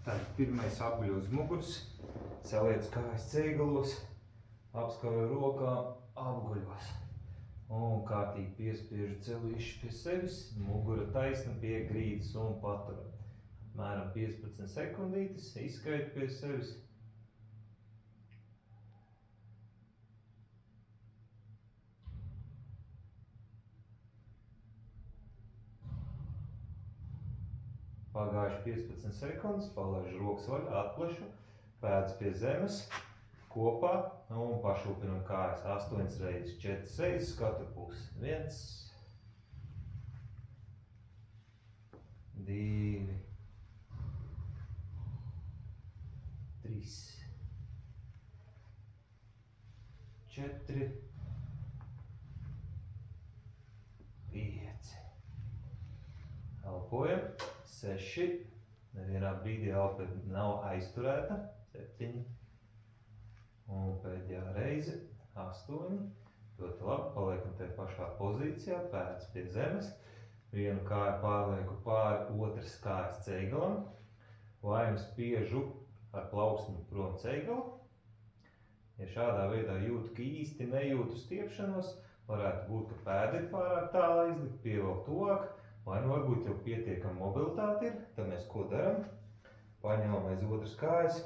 Tad pirmais apguļ uz muguras, saliec kājas ceiggalos, apskauju rokām, apguļos. Un kārtīgi piespiežu celīšu pie sevis, mugura taisna pie grīdas un paturam. Apmēram 15 sekundītes, izskaitu pie sevis. Pagājuši 15 sekundes, palaižu rokas vaļā, atplešu, pēdas pie zemes, kopā un pašūpinam kājas 8 reizes, 4 reizes katru pusi. 1, 2, 3, 4, 5. Elpojam. 6, nevienā brīdī elpa nav aizturēta, 7, un pēdējā reize, 8, ļoti labi, paliekam tajā pašā pozīcijā, pēdas pie zemes, vienu kāju pārlieku pāri otras kājas ceiggalam, vai nu spiežu ar plauksni prom ceiggalu. Ja šādā veidā jūtu, ka īsti nejūtu stiepšanos, varētu būt, ka pēda ir pārāk tālu izlikt, pievelk tuvāk, vai nu varbūt jau pietiekama mobilitāte ir, tad mēs ko daram? Paņemam aiz otras kājas,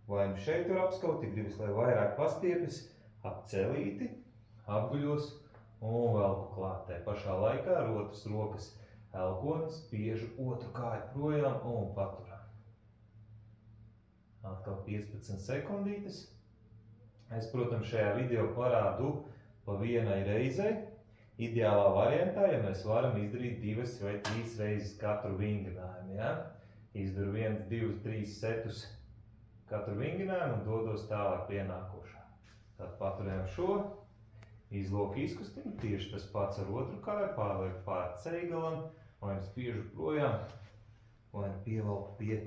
vai nu šeit var apskaut, ja gribas, lai vairāk pastiepjas, apcelīti, apguļos un velku klāt. Tā pašā laikā ar otras rokas elkonis, spiežu otru kāju projām un paturam. Atkal 15 sekundītes. Es, protams, šajā video parādu pa vienai reizei. Ideālā variantā, ja mēs varam izdarīt 2 vai 3 reizes katru vingrinājumu, ja? Izdaru 1, 2, 3 setus katru vingrinājumu un dodos tālāk pie nākošā. Tad paturējam šo, izloku izkustinu, tieši tas pats ar otru kāju, pārlieku pāri ceiggalam, vai spiežu projām, vai pievelku pie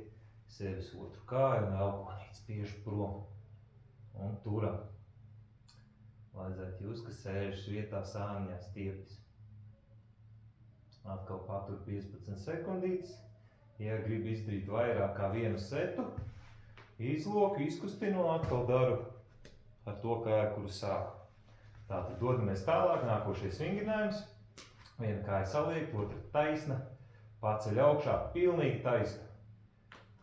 sevis otru kāju un elkonīt spiežu prom un turam. Vajadzētu jūs, kas sēžas vietā sāniņā stiepjas. Atkal patur 15 sekundītes. Ja gribu izdarīt vairāk kā vienu setu, izloku, izkustinu un atkal daru ar to kāju, kuru sāku. Tātad dodamies tālāk, nākošais vingrinājums. Viena kāja saliek, otra taisna, paceļ augšā, pilnīgi taisna.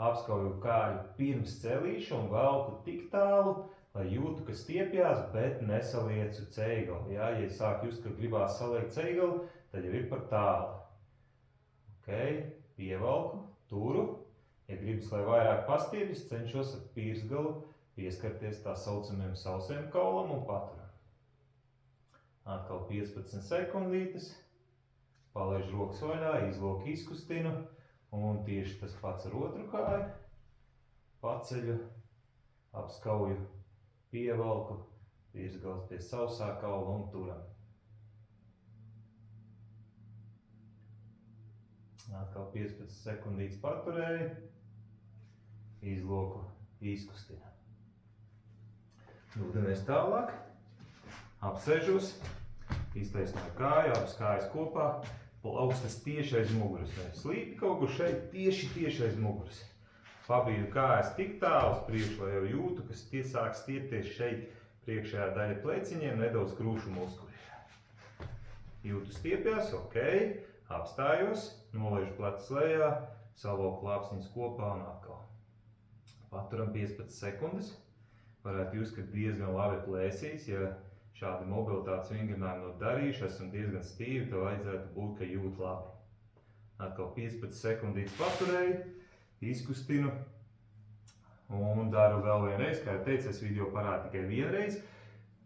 Apskauju kāju pirms celīšu un velku tik tālu, lai jūtu, ka stiepjās, bet nesaliecu ceiggalu. Ja sāk just, ka gribās saliekt ceiggalu, tad jau ir par tālu. Pievelku, turu. Ja gribas, lai vairāk pastiepjas, cenšos ar pirkstgalu pieskarties tā saucamajam sausajam kaulam un paturam. Atkal 15 sekundītes. Palaižu rokas vaļā, izloku izkustinu un tieši tas pats ar otru kāju. Paceļu, apskauju, pievelku, pirkstgals pie sausā kaula un turam. Atkal 15 sekundītes paturēju, izloku, izkustina. Dodamies tālāk, apsēžos, iztaisnoju kāju, abas kājas kopā, plaukstas tieši aiz muguras. Slīpi kaut kur šeit, tieši aiz muguras. Pabīdu kājas tik tālu uz priekšu, lai jau jūtu, ka sāk stiepties šeit priekšējā daļa pleciņiem, nedaudz krūšu muskuļi. Jūtu stiepjās, apstājos, nolaižu plecus lejā, savalku lāpsniņas kopā un atkal. Paturam 15 sekundes. Varētu jūs, ka diezgan labi plēsīs, ja šādi mobilitātes vingrinājumi nav darījuši, esam diezgan stīvi, tad vajadzētu būt, ka jūt labi. Atkal 15 sekundītes paturēju. Izkustinu un daru vēl vienreiz, kā jau teicu, es video parādu tikai vienreiz.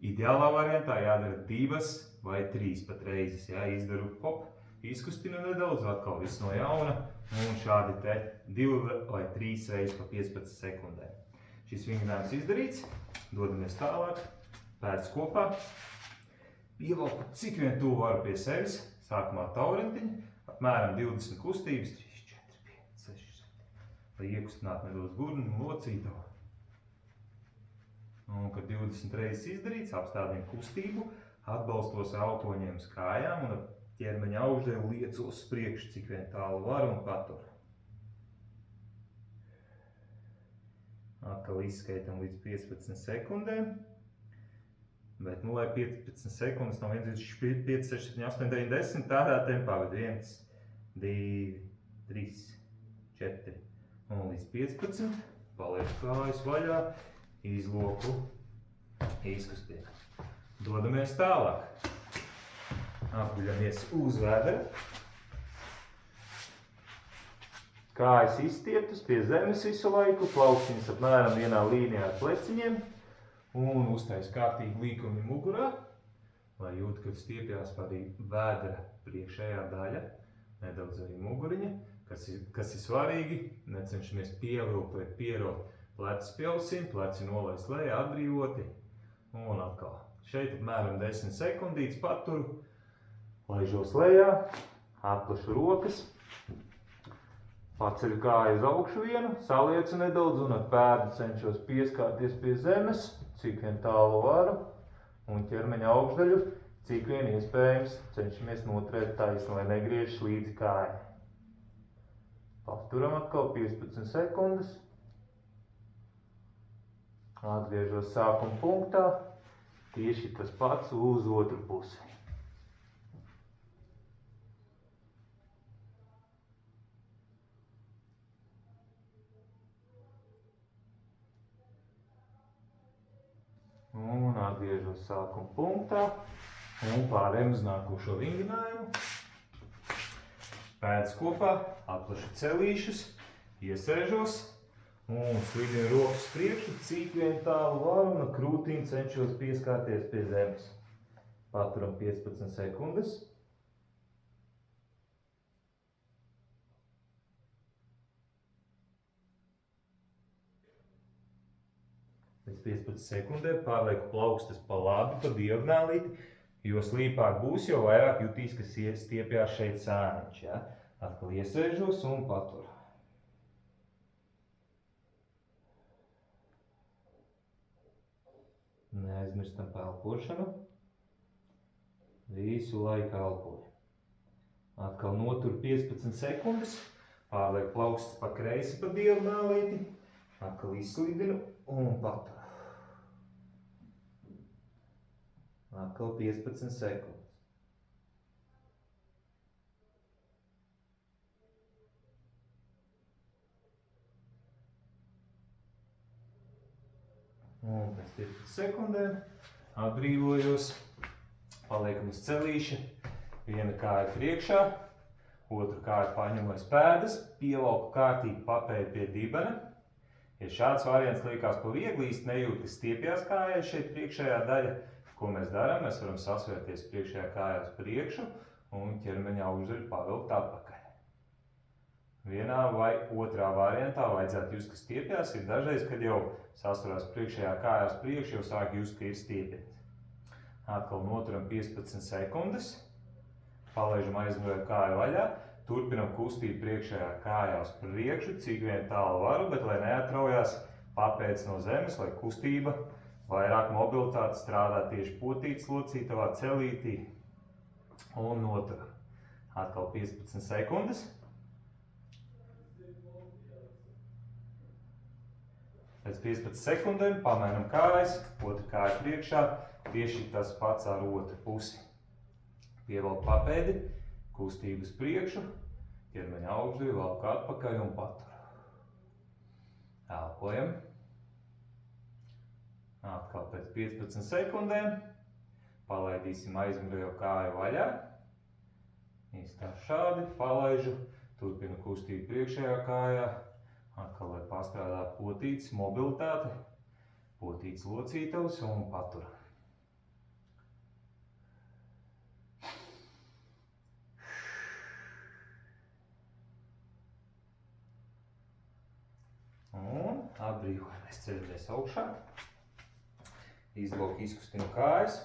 Ideālā variantā jādara 2 vai 3 pat reizes, izdaru hop, izkustinu nedaudz, atkal viss no jauna un šādi te 2 vai 3 reizes pa 15 sekundēm. Šis vingrinājums izdarīts, dodamies tālāk, pēdas kopā, pievelku cik vien tuvu varu pie sevis, sākumā taurentiņu, apmēram 20 kustības, lai iekustinātu nedaudz gurnu un locītavu. Un, kad 20 reizes izdarīts, apstādinu kustību, atbalstos elkoņiem uz kājām un ar ķermeņa augšdaļu liecos uz priekšu, cik vien tālu varu un paturu. Atkal izskaitam līdz 15 sekundēm. Bet, lai 15 sekundes no 1, 2, 5, 6, 7, 8, 9, 10, tādā tempā, bet 1, 2, 3, 4 un līdz 15. Paliek kājas vaļā, izloku, izkustina. Dodamies tālāk. Apguļamies uz vēdera. Kājas izstieptas pie zemes visu laiku, plaukstiņas apmēram vienā līnijā ar pleciņiem un uztais kārtīgi līkumi mugurā, lai jūt, kad stiepjās arī vēdera priekšējā daļa, nedaudz arī muguriņa, kas ir svarīgi, necenšamies pievilkt vai pierot plecis pie ausīm, pleci nolaist lejā, atbrīvoti un atkal. Šeit apmēram 10 sekundītes paturu, laižos lejā, atplašu rokas. Paceļu kāju uz augšu vienu, saliecu nedaudz un ar pēdu cenšos pieskārties pie zemes, cik vien tālu varu, un ķermeņa augšdaļu, cik vien iespējams, cenšamies noturēt taisni, lai negriežas līdzi kāja. Paturam atkal 15 sekundes. Atgriežos sākuma punktā, tieši tas pats uz otru pusi. Un atgriežos sākuma punktā un pārējām uz nākošo vingrinājumu. Pēdas kopā, atplašu celīšus, iesēžos un slidinu rokas priekšu, cik vien tālu varu un ar krūtīm cenšos pieskārties pie zemes. Paturam 15 sekundes. Pēc 15 sekundēm pārlieku plaukstas pa labi, pa diagonālīti, jo slīpāk būs, jo vairāk jutīs, ka stiepjās šeit sāniņš. Ja? Atkal iesēžos un paturu. Neaizmirstam pa elpošanu. Visu laiku elpoju. Atkal noturu 15 sekundes, pārlieku plaukstas pa kreisi pa diagonālīti, atkal izslidinu un paturu. Atkal 15 sekundes. Un pēc 15 sekundēm atbrīvojos, paliekam uz celīša, viena kāja priekšā, otru kāju paņemu aiz pēdas, pievalku kārtīgi papēdi pie dibena. Ja šāds variants liekas pa viegli, īsti nejūt, ka stiepjās kājai šeit priekšējā daļa, ko mēs darām, mēs varam sasvērties priekšējā kājā uz priekšu un ķermeņa augšdaļu pavilkt atpakaļ. Vienā vai otrā variantā vajadzētu just, ka stiepjās, ir dažreiz, kad jau sasvarās priekšējā kājā uz priekšu, jau sāk just, ka ir stiepjās. Atkal noturam 15 sekundes, palaižam aizmugurēju kāju vaļā, turpinam kustību priekšējā kājā uz priekšu, cik vien tālu varu, bet lai neatraujās papēdis no zemes, lai kustība, vairāk mobilitāte strādā tieši potītes locītavā, celītī un noturam. Atkal 15 sekundes. Pēc 15 sekundēm pamainam kājas, otra kāja priekšā, tieši tas pats ar otru pusi. Pievelk papēdi, kustību uz priekšu, ķermeņa augšdaļu, valku atpakaļ un paturu. Elpojam. Atkal pēc 15 sekundēm palaidīsim aizmugurējo kāju vaļā. Izstāšu šādi, palaižu, turpinu kustību priekšējā kājā. Atkal, lai pastrādā potītes mobilitāte, potītes locītavas un patura. Un atbrīvojamies, ceļamies augšā. Izloku izkustinu kājas.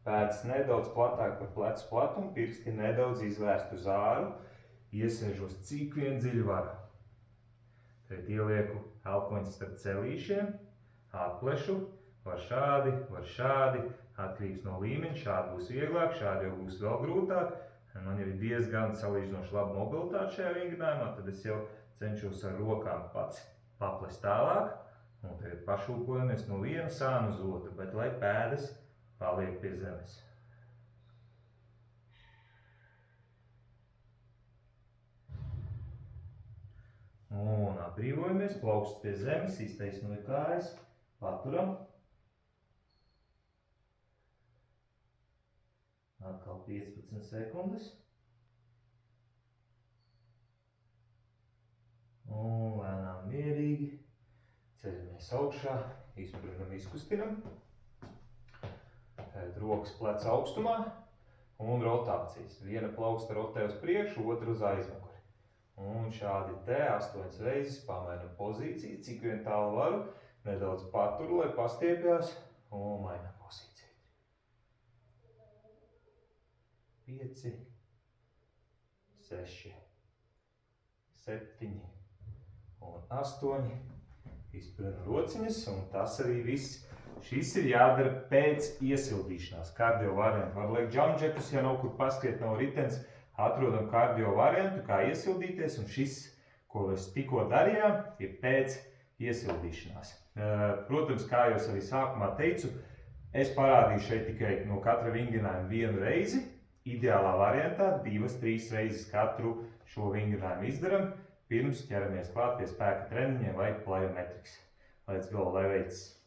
Pēdas nedaudz platāk par plecu platumu, pirksti nedaudz izvērst uz āru. Iesēžos cik vien dziļi varu. Tad ielieku elpoņus starp celīšiem, atplešu, var šādi, atkarīgs no līmeņa, šādi būs vieglāk, šādi jau būs vēl grūtāk. Man jau ir diezgan salīdzinoši laba mobilitāte šajā vingrinājumā, tad es jau cenšos ar rokām pats paplest tālāk. Un tagad pašūpojamies no viena sāna uz otru, bet lai pēdas paliek pie zemes. Un atbrīvojamies, plauksts pie zemes, iztaisnoja kājas, paturam. Atkal 15 sekundes. Un lēnām mierīgi ceļamies augšā, izprinam, izkustinam. Rokas pleca augstumā un rotācijas. Viena plauksta rotē uz priekšu, otra uz aizmuguri. Un šādi te 8 reizes pamainam pozīciju, cik vien tālu varu, nedaudz paturu, lai pastiepjās, un mainam pozīciju. 5, 6, 7 un 8. Izprinam rociņas, un tas arī viss. Šis ir jādara pēc iesildīšanās. Kardio variantu var liekt džamdžekus, ja nav kur paskriet, nav ritens. Atrodam kardio variantu, kā iesildīties, un šis, ko mēs tikko darījām, ir pēc iesildīšanās. Protams, kā jau arī sākumā teicu, es parādīju šeit tikai no katra vingrinājuma vienu reizi. Ideālā variantā 2-3 reizes katru šo vingrinājumu izdaram, pirms ķeramies klāt pie spēka treniņiem vai plyometrics. Let's go, lai veicas!